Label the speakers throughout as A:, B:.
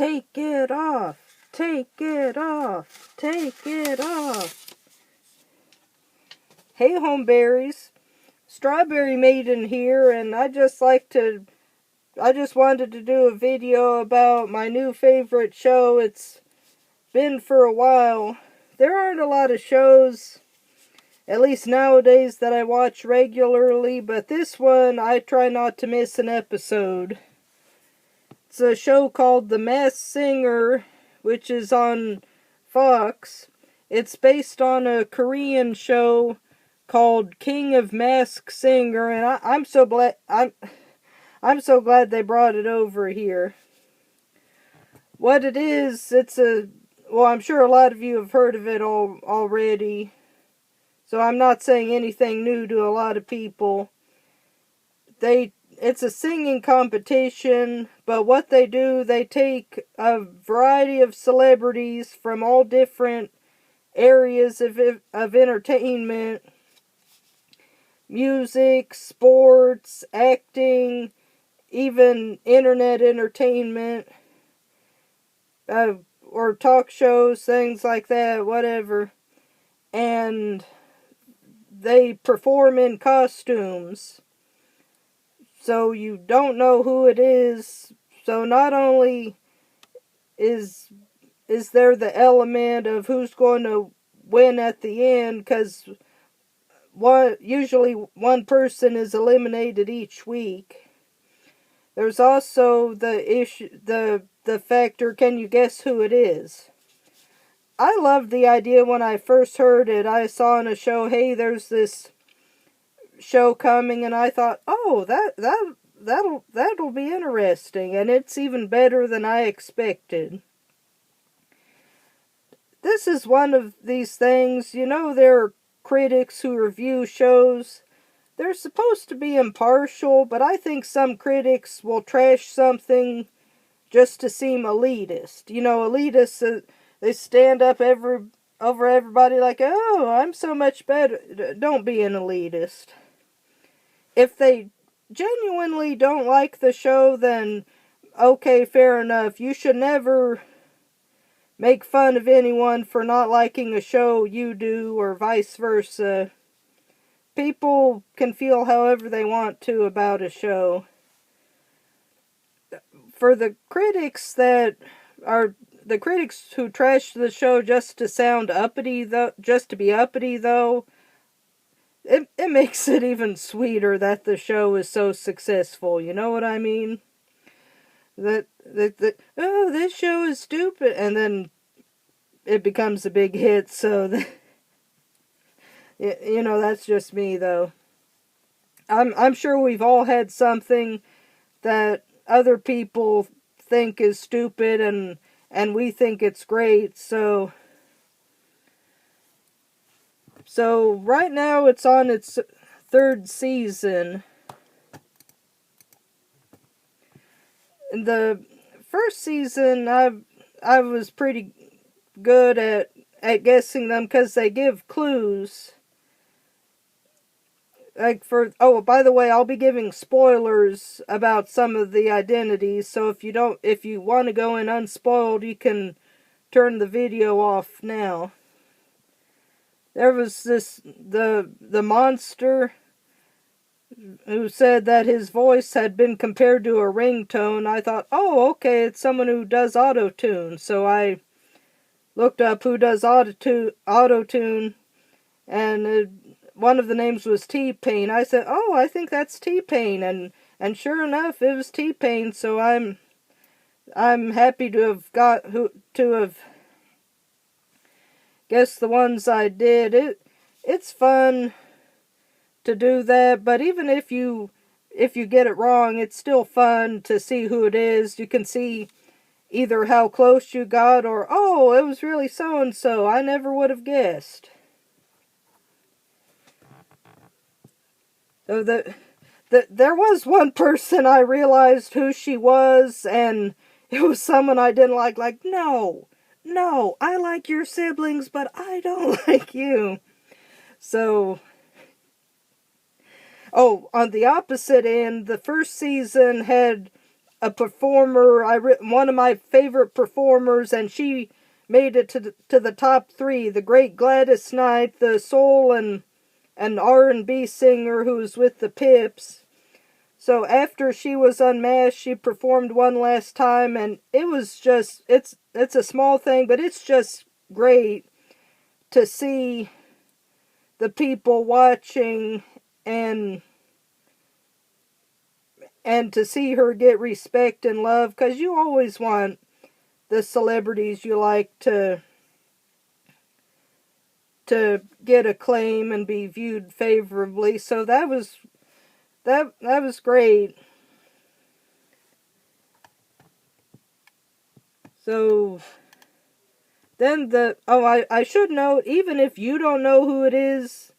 A: Take it off. Take it off. Take it off. Hey, homeberries. Strawberry Maiden here, and I just wanted to do a video about my new favorite show. It's been for a while. There aren't a lot of shows, at least nowadays, that I watch regularly, but this one I try not to miss an episode. It's a show called The Masked Singer, which is on Fox. It's based on a Korean show called King of Masked Singer, and I'm so glad they brought it over here. What it is, well, I'm sure a lot of you have heard of it already, so I'm not saying anything new to a lot of people. It's a singing competition, but what they do, they take a variety of celebrities from all different areas of entertainment, music, sports, acting, even internet entertainment, or talk shows, things like that, whatever, and they perform in costumes. So you don't know who it is. So not only is there the element of who's going to win at the end, because usually one person is eliminated each week. There's also the factor, can you guess who it is? I loved the idea when I first heard it. I saw in a show, hey, there's this show coming, and I thought, oh, that'll be interesting, and it's even better than I expected. This is one of these things, there are critics who review shows. They're supposed to be impartial, but I think some critics will trash something just to seem elitist. Elitists, they stand up over everybody like, oh, I'm so much better. Don't be an elitist. If they genuinely don't like the show, then okay, fair enough. You should never make fun of anyone for not liking a show you do, or vice versa. People can feel however they want to about a show. For the critics who trash the show just to sound uppity, just to be uppity, though, it makes it even sweeter that the show is so successful. You know what I mean? Oh, this show is stupid, and then it becomes a big hit. So that's just me, though. I'm sure we've all had something that other people think is stupid, and we think it's great. So right now it's on its third season. In the first season, I was pretty good at guessing them, because they give clues. By the way, I'll be giving spoilers about some of the identities, so if you want to go in unspoiled, you can turn the video off now. There was the monster who said that his voice had been compared to a ringtone. I thought, oh, okay, it's someone who does auto-tune. So I looked up who does auto-tune, and one of the names was T-Pain. I said, oh, I think that's T-Pain, and sure enough, it was T-Pain. So I'm happy to have guessed the ones I did. It's fun to do that, but even if you get it wrong, it's still fun to see who it is. You can see either how close you got, or, oh, it was really so-and-so, I never would have guessed. So there was one person I realized who she was, and it was someone I didn't like. Like, no, I like your siblings, but I don't like you. So, on the opposite end, the first season had a performer, one of my favorite performers, and she made it to the top 3. The great Gladys Knight, the soul and R&B singer who was with the Pips. So after she was unmasked, she performed one last time, and it was just, it's a small thing, but it's just great to see the people watching and to see her get respect and love, because you always want the celebrities you like to get acclaim and be viewed favorably. So that was great. So then I should note, even if you don't know who it is,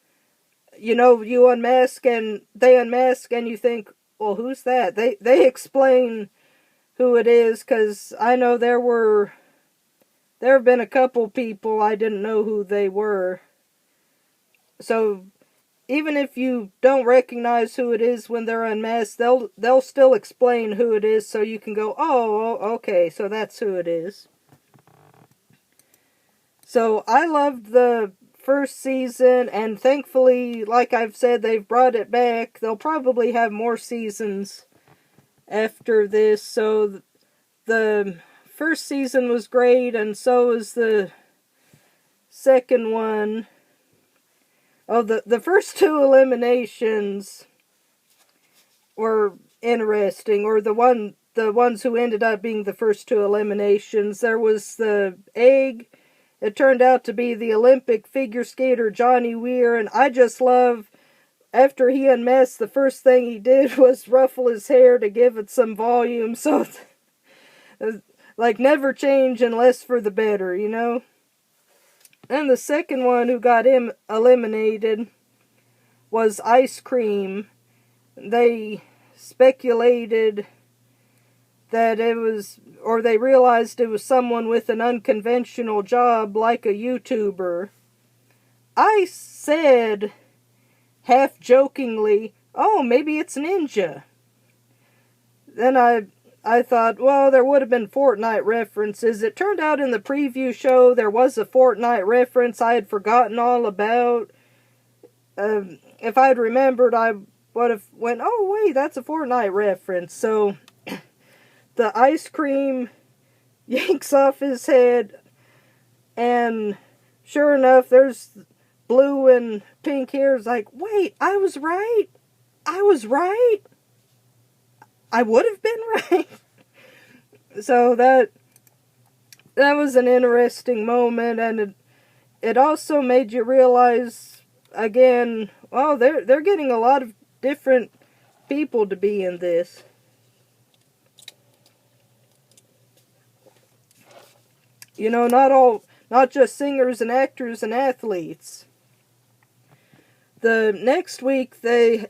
A: you unmask and they unmask and you think, well, who's that? They explain who it is, because I know there have been a couple people I didn't know who they were. So even if you don't recognize who it is when they're unmasked, they'll still explain who it is, so you can go, oh, okay, so that's who it is. So I loved the first season, and thankfully, like I've said, they've brought it back. They'll probably have more seasons after this. So the first season was great, and so was the second one. Oh, the first 2 eliminations were interesting, or the ones who ended up being the first 2 eliminations. There was the egg. It turned out to be the Olympic figure skater Johnny Weir, and I just love, after he unmasked, the first thing he did was ruffle his hair to give it some volume, so, like, never change unless for the better, And the second one who got him eliminated was Ice Cream. They speculated that it was, or they realized it was someone with an unconventional job like a YouTuber. I said, half jokingly, oh, maybe it's Ninja. Then I thought, well, there would have been Fortnite references. It turned out in the preview show there was a Fortnite reference I had forgotten all about. If I'd remembered, I would have went, oh, wait, that's a Fortnite reference. So the ice cream yanks off his head, and sure enough, there's blue and pink hair. It's like, wait, I was right? I was right? I would have been right? So that was an interesting moment, and it also made you realize, again, well, they're getting a lot of different people to be in this. Not just singers and actors and athletes. The next week they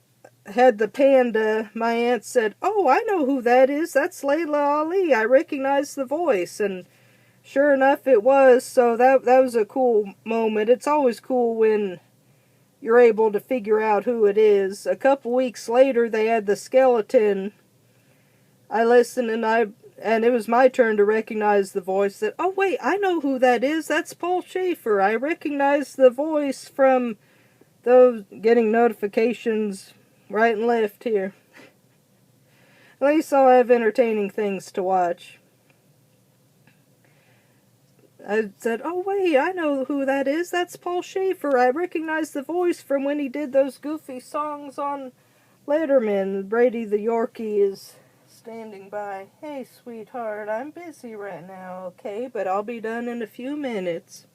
A: had the panda. My aunt said, oh, I know who that is. That's Layla Ali. I recognize the voice. And sure enough, it was. So that was a cool moment. It's always cool when you're able to figure out who it is. A couple weeks later, they had the skeleton. I listened, and it was my turn to recognize the voice. That, oh, wait, I know who that is. That's Paul Schaefer. I recognize the voice from those getting notifications right and left here. At least I'll have entertaining things to watch. I said, oh, wait, I know who that is. That's Paul Schaefer. I recognize the voice from when he did those goofy songs on Letterman. Brady the Yorkie is standing by. Hey, sweetheart, I'm busy right now, okay? But I'll be done in a few minutes.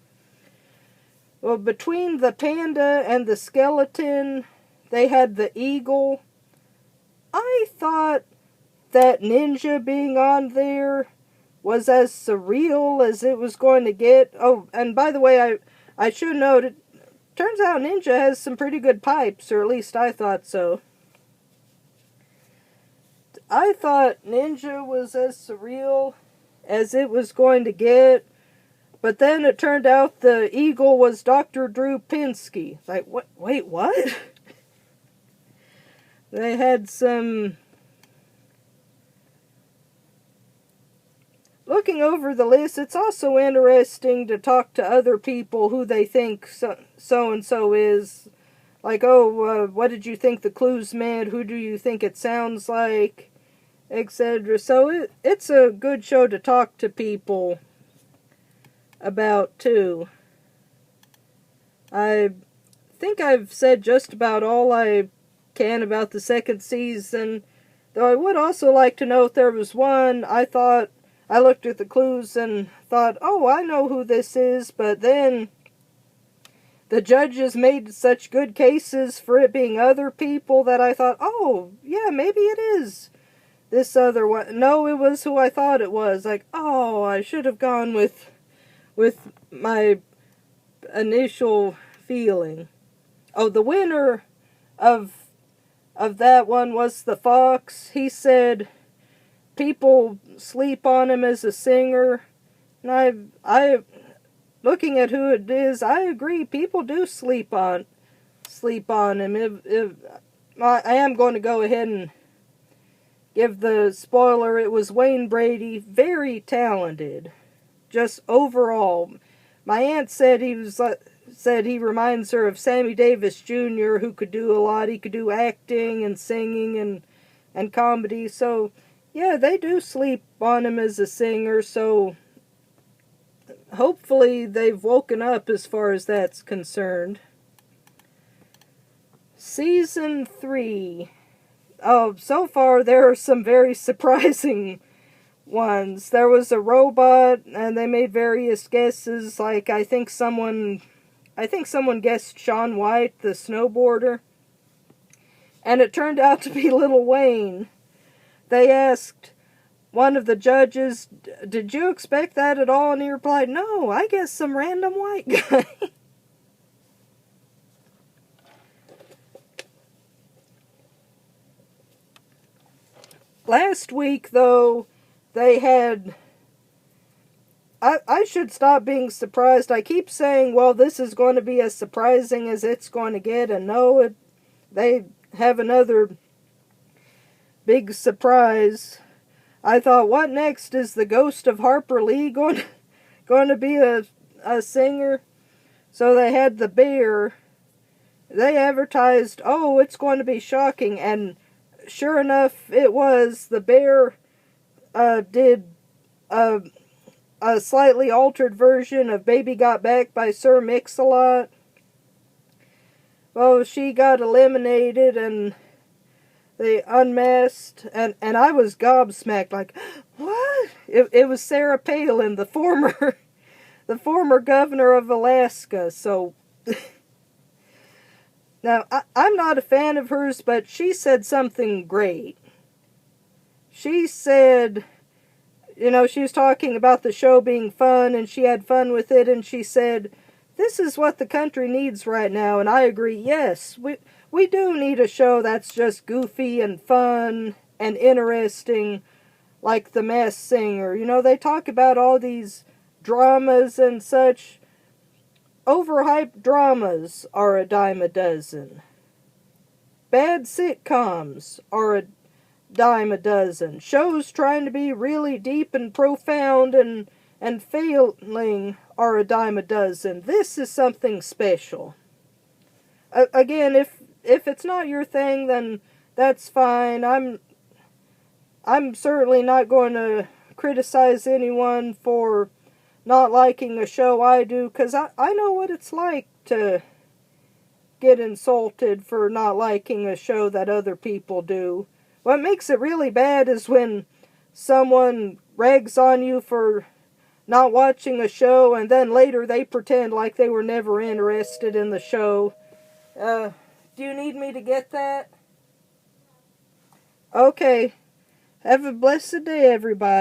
A: Well, between the panda and the skeleton, they had the eagle. I thought that Ninja being on there was as surreal as it was going to get. Oh, and by the way, I should note, it turns out Ninja has some pretty good pipes, or at least I thought so. I thought Ninja was as surreal as it was going to get, but then it turned out the eagle was Dr. Drew Pinsky. Like, what? Wait, what? They had some looking over the list, it's also interesting to talk to other people who they think so-and-so is. Like, oh, what did you think the clues meant? Who do you think it sounds like? Etc. So it's a good show to talk to people about, too. I think I've said just about all I can about the second season. Though I would also like to know if there was one I looked at the clues and thought, oh, I know who this is, but then the judges made such good cases for it being other people that I thought, oh, yeah, maybe it is this other one. No, it was who I thought it was. Like, oh, I should have gone with my initial feeling. Oh, the winner of that one was the Fox. He said people sleep on him as a singer. And I looking at who it is, I agree. People do sleep on him. I am going to go ahead and give the spoiler. It was Wayne Brady, very talented, just overall. My aunt said he reminds her of Sammy Davis Jr., who could do a lot. He could do acting and singing and comedy. So, yeah, they do sleep on him as a singer. So, hopefully they've woken up as far as that's concerned. Season 3. Oh, so far there are some very surprising ones. There was a robot, and they made various guesses. Like, I think someone guessed Shaun White, the snowboarder. And it turned out to be Lil Wayne. They asked one of the judges, did you expect that at all? And he replied, no, I guess some random white guy. Last week, though, they had... I should stop being surprised. I keep saying, well, this is going to be as surprising as it's going to get, and no, they have another big surprise. I thought, what next? Is the ghost of Harper Lee going to be a singer? So they had the bear. They advertised, oh, it's going to be shocking, and sure enough, it was. The bear did a slightly altered version of Baby Got Back by Sir Mix-a-Lot. Well, she got eliminated and they unmasked, and I was gobsmacked, like, what? It was Sarah Palin, the former governor of Alaska. So now I'm not a fan of hers, but she said something great. She said, you know, she was talking about the show being fun, and she had fun with it, and she said, this is what the country needs right now, and I agree, yes, we do need a show that's just goofy and fun and interesting, like The Masked Singer. You know, they talk about all these dramas and such. Overhyped dramas are a dime a dozen. Bad sitcoms are a dime a dozen. Shows trying to be really deep and profound and failing are a dime a dozen. This is something special. Again, if it's not your thing, then that's fine. I'm certainly not going to criticize anyone for not liking a show I do, because I know what it's like to get insulted for not liking a show that other people do. What makes it really bad is when someone rags on you for not watching a show, and then later they pretend like they were never interested in the show. Do you need me to get that? Okay. Have a blessed day, everybody.